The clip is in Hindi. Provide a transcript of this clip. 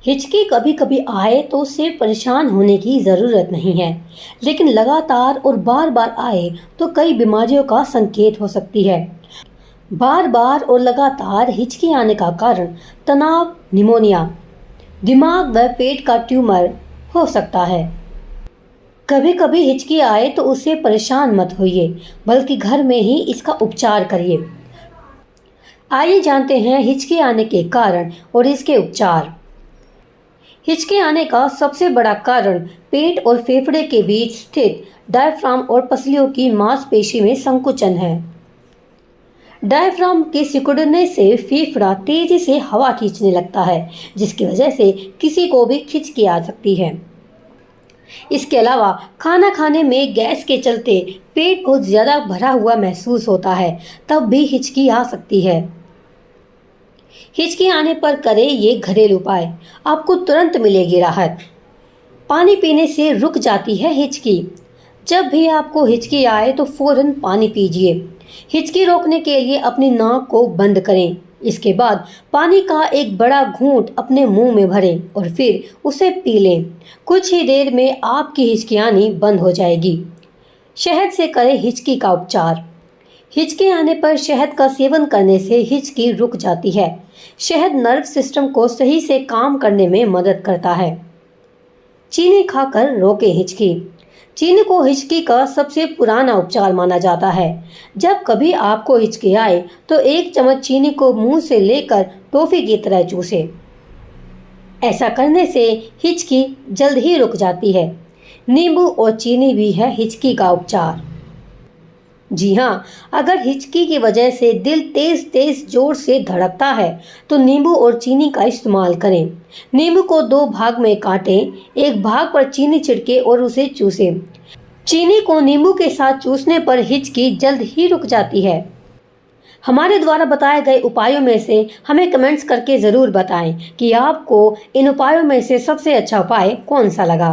हिचकी कभी कभी आए तो उससे परेशान होने की ज़रूरत नहीं है, लेकिन लगातार और बार बार आए तो कई बीमारियों का संकेत हो सकती है। बार बार और लगातार हिचकी आने का कारण तनाव, निमोनिया, दिमाग व पेट का ट्यूमर हो सकता है। कभी कभी हिचकी आए तो उससे परेशान मत होइए, बल्कि घर में ही इसका उपचार करिए। आइए जानते हैं हिचकी आने के कारण और इसके उपचार। हिचकी आने का सबसे बड़ा कारण पेट और फेफड़े के बीच स्थित डायफ्राम और पसलियों की मांसपेशी में संकुचन है। डायफ्राम के सिकुड़ने से फेफड़ा तेजी से हवा खींचने लगता है, जिसकी वजह से किसी को भी हिचकी आ सकती है। इसके अलावा खाना खाने में गैस के चलते पेट बहुत ज्यादा भरा हुआ महसूस होता है, तब भी हिचकी आ सकती है। हिचकी आने पर करें ये घरेलू उपाय, आपको तुरंत मिलेगी राहत। पानी पीने से रुक जाती है हिचकी। जब भी आपको हिचकी आए तो फौरन पानी पीजिए। हिचकी रोकने के लिए अपनी नाक को बंद करें। इसके बाद पानी का एक बड़ा घूंट अपने मुंह में भरें और फिर उसे पी लें। कुछ ही देर में आपकी हिचकी आनी बंद हो जाएगी। शहद से करें हिचकी का उपचार। हिचकी आने पर शहद का सेवन करने से हिचकी रुक जाती है। शहद नर्व सिस्टम को सही से काम करने में मदद करता है। चीनी खाकर रोकें हिचकी। चीनी को हिचकी का सबसे पुराना उपचार माना जाता है। जब कभी आपको हिचकी आए तो 1 चम्मच चीनी को मुंह से लेकर टॉफी की तरह चूसें। ऐसा करने से हिचकी जल्द ही रुक जाती है। नींबू और चीनी भी है हिचकी का उपचार। जी हाँ, अगर हिचकी की वजह से दिल तेज तेज जोर से धड़कता है तो नींबू और चीनी का इस्तेमाल करें। नींबू को 2 भाग में काटें, एक भाग पर चीनी छिड़के और उसे चूसें। चीनी को नींबू के साथ चूसने पर हिचकी जल्द ही रुक जाती है। हमारे द्वारा बताए गए उपायों में से हमें कमेंट्स करके ज़रूर बताएं कि आपको इन उपायों में से सबसे अच्छा उपाय कौन सा लगा।